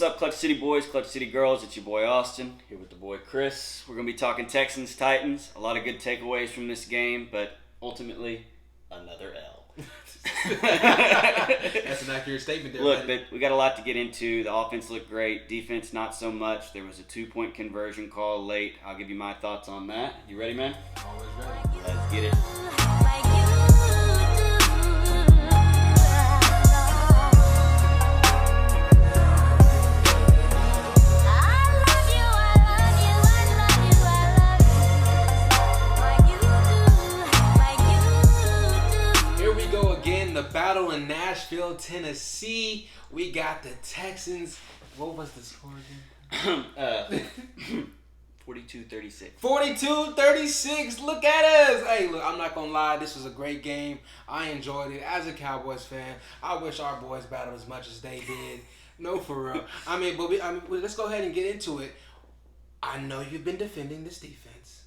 What's up, Clutch City boys, Clutch City girls? It's your boy Austin, here with the boy Khrys. We're going to be talking Texans, Titans. A lot of good takeaways from this game, but ultimately, another L. That's an accurate statement there. Look, but we got a lot to get into. The offense looked great. Defense, not so much. There was a 2-point conversion call late. I'll give you my thoughts on that. You ready, man? Always ready. Let's get it. Battle in Nashville, Tennessee. We got the Texans. What was the score again? 42-36. 42-36. Look at us. Hey, look, I'm not going to lie. This was a great game. I enjoyed it. As a Cowboys fan, I wish our boys battled as much as they did. No, for real. But let's go ahead and get into it. I know you've been defending this defense.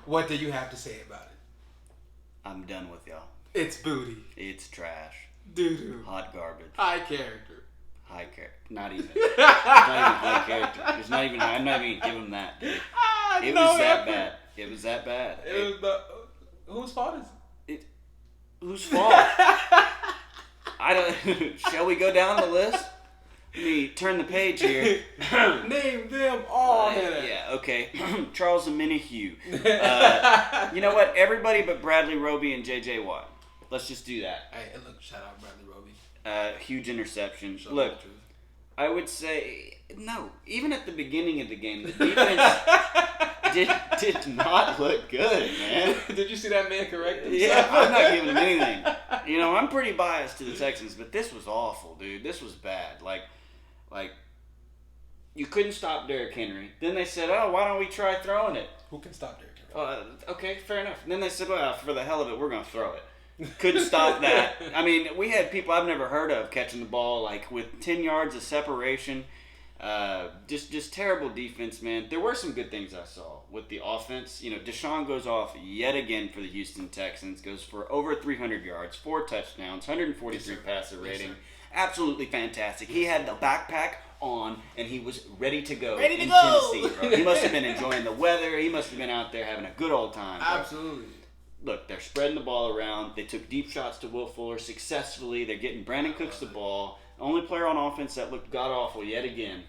What do you have to say about it? I'm done with y'all. It's booty. It's trash. Doo-doo. Hot garbage. High character. High character. Not even. It's not even high character. It's not even. I'm not even giving them that. Dude. It was that bad. It was that bad. It was whose fault is it? Whose fault? I don't. Shall we go down the list? Let me turn the page here. Name them all. Yeah, okay. Charles Minihue. You know what? Everybody but Bradley Roby and J.J. Watt. Let's just do that. Hey, look, shout out Bradley Roby. Huge interception. Look, I would say, no. Even at the beginning of the game, the defense did not look good, man. Did you see that man correct himself? Yeah, I'm not giving him anything. You know, I'm pretty biased to the Texans, but this was awful, dude. This was bad. Like, you couldn't stop Derrick Henry. Then they said, oh, why don't we try throwing it? Who can stop Derrick Henry? Okay, fair enough. And then they said, well, for the hell of it, we're going to throw it. Couldn't stop that. I mean, we had people I've never heard of catching the ball, like, with 10 yards of separation. Just terrible defense, man. There were some good things I saw with the offense. You know, Deshaun goes off yet again for the Houston Texans. Goes for over 300 yards, 4 touchdowns, 143 passer rating. Yes, absolutely fantastic. He had the backpack on, and he was ready to go in Tennessee, bro. He must have been enjoying the weather. He must have been out there having a good old time, bro. Absolutely. Look, they're spreading the ball around. They took deep shots to Will Fuller successfully. They're getting Brandon Cooks the ball. The only player on offense that looked god-awful yet again,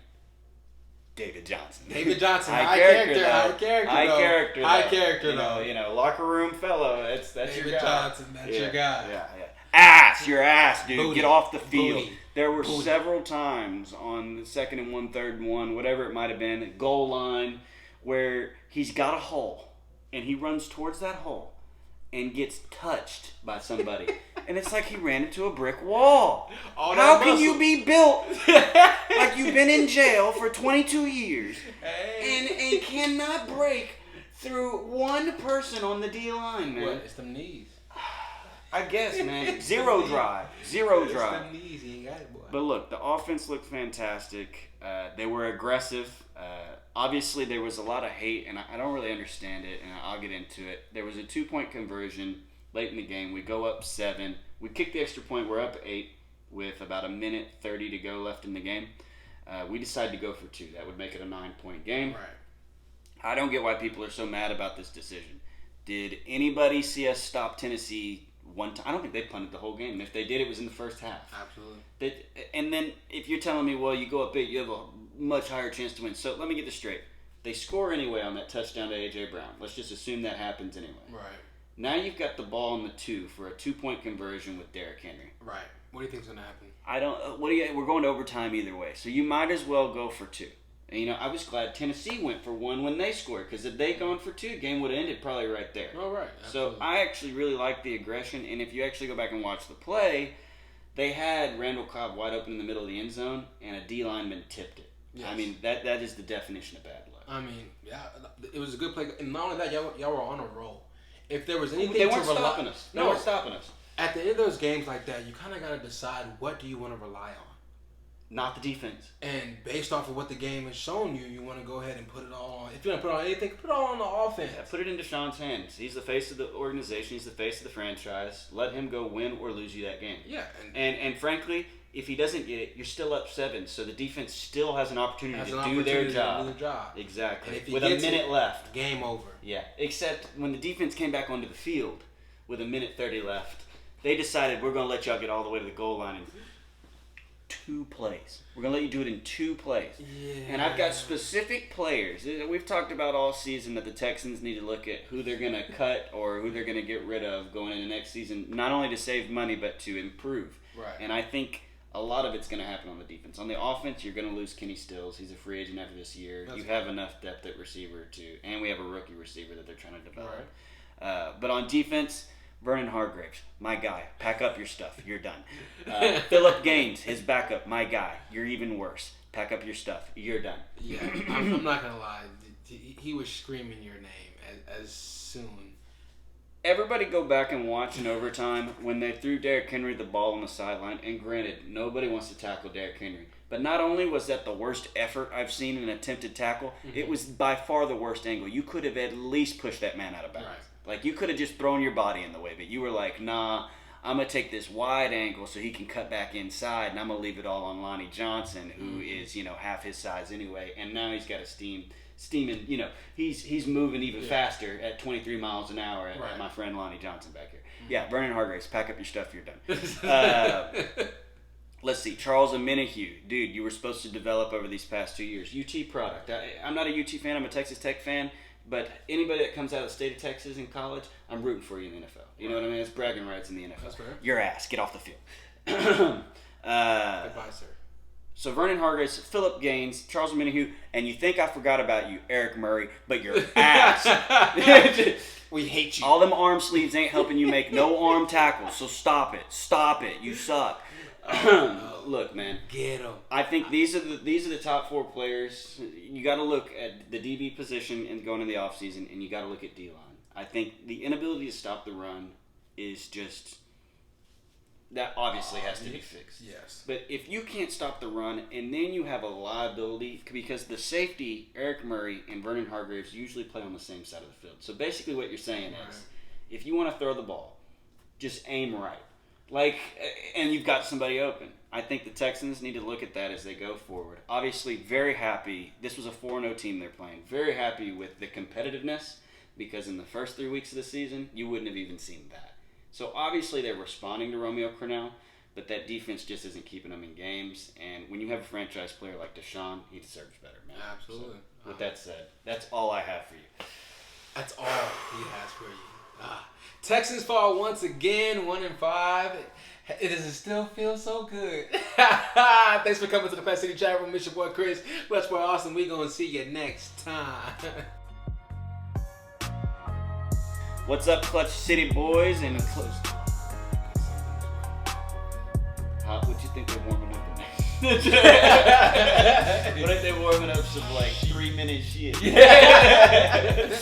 David Johnson. David Johnson, high character, though. You know, locker room fellow. That's David your guy. Johnson, that's your guy. Yeah. Your ass, dude. Booty. Get off the field. Booty. There were several times on the 2nd and 1, 3rd and 1, whatever it might have been, goal line, where he's got a hole, and he runs towards that hole and gets touched by somebody. And it's like he ran into a brick wall. How can you be built like you've been in jail for 22 years and cannot break through one person on the D-line, man? What? It's them knees. I guess, man. Zero drive. It's them knees. He ain't got it, boy. But look, the offense looked fantastic. They were aggressive. Obviously, there was a lot of hate, and I don't really understand it, and I'll get into it. There was a 2-point conversion late in the game. We go up 7. We kick the extra point. We're up 8 with about 1:30 to go left in the game. We decided to go for 2. That would make it a 9-point game. Right. I don't get why people are so mad about this decision. Did anybody see us stop Tennessee one time? I don't think they punted the whole game. If they did, it was in the first half. Absolutely. And then if you're telling me, well, you go up 8, you have a much higher chance to win. So let me get this straight. They score anyway on that touchdown to A.J. Brown. Let's just assume that happens anyway. Right. Now you've got the ball on the 2 for a 2-point conversion with Derrick Henry. Right. What do you think's going to happen? I don't. We're going to overtime either way. So you might as well go for 2. And, you know, I was glad Tennessee went for 1 when they scored, because if they'd gone for 2, the game would have ended probably right there. Oh, right. Absolutely. So I actually really like the aggression, and if you actually go back and watch the play, they had Randall Cobb wide open in the middle of the end zone, and a D lineman tipped it. Yes. I mean, that is the definition of bad luck. I mean, yeah, it was a good play, and not only that, y'all were on a roll. If there was anything they weren't stopping us. They weren't stopping us. At the end of those games like that, you kind of got to decide, what do you want to rely on? Not the defense. And based off of what the game has shown you, you want to go ahead and put it all on. If you want to put on anything, put it all on the offense. Yeah, put it in Deshaun's hands. He's the face of the organization. He's the face of the franchise. Let him go win or lose you that game. Yeah. And frankly, If he doesn't get it, you're still up 7. So the defense still has an opportunity to do their job. Exactly. With a minute left. Game over. Yeah. Except when the defense came back onto the field with a minute 30 left, they decided we're going to let y'all get all the way to the goal line in 2 plays. We're going to let you do it in 2 plays. Yeah. And I've got specific players. We've talked about all season that the Texans need to look at who they're going to cut or who they're going to get rid of going into next season, not only to save money but to improve. Right. And I think a lot of it's going to happen on the defense. On the offense, you're going to lose Kenny Stills. He's a free agent after this year. You have enough depth at receiver and we have a rookie receiver that they're trying to develop. Right. But on defense, Vernon Hargreaves, my guy. Pack up your stuff. You're done. Phillip Gaines, his backup, my guy. You're even worse. Pack up your stuff. You're done. Yeah, I'm not going to lie. He was screaming your name as soon. Everybody go back and watch in overtime when they threw Derrick Henry the ball on the sideline. And granted, nobody wants to tackle Derrick Henry. But not only was that the worst effort I've seen in an attempted tackle, it was by far the worst angle. You could have at least pushed that man out of bounds. Right. Like, you could have just thrown your body in the way. But you were like, nah, I'm going to take this wide angle so he can cut back inside. And I'm going to leave it all on Lonnie Johnson, who is, half his size anyway. And now he's got a steaming, he's moving even faster at 23 miles an hour at my friend Lonnie Johnson back here. Yeah, Vernon Hargreaves, pack up your stuff, you're done. Let's see, Charles Omenihu. Dude, you were supposed to develop over these past 2 years. UT product. I'm not a UT fan, I'm a Texas Tech fan, but anybody that comes out of the state of Texas in college, I'm rooting for you in the NFL. You know what I mean? It's bragging rights in the NFL. That's fair. Your ass, get off the field. Goodbye, sir. So Vernon Hargreaves, Phillip Gaines, Charles Omenihu, and you think I forgot about you, Eric Murray, but your ass. We hate you. All them arm sleeves ain't helping you make no arm tackles, so stop it. Stop it. You suck. Look, man. Get them. I think these are the top 4 players. You got to look at the DB position and going into the offseason, and you got to look at D-line. I think the inability to stop the run is just... That obviously has to be fixed. Yes. But if you can't stop the run, and then you have a liability, because the safety, Eric Murray and Vernon Hargreaves, usually play on the same side of the field. So basically what you're saying is, if you want to throw the ball, just aim right. And you've got somebody open. I think the Texans need to look at that as they go forward. Obviously, very happy. This was a 4-0 team they're playing. Very happy with the competitiveness, because in the first 3 weeks of the season, you wouldn't have even seen that. So obviously they're responding to Romeo Crennel, but that defense just isn't keeping them in games. And when you have a franchise player like Deshaun, he deserves better, man. Absolutely. So, with that said, that's all I have for you. That's all he has for you. Texans fall once again, 1-5. It doesn't still feel so good. Thanks for coming to the Pet City Chat Room. It's your boy Khrys, Clutch Boy Austin. We gonna see you next time. What's up, Clutch City boys and what you think they're warming up in there? What if they're warming up some 3-minute shit? Yeah.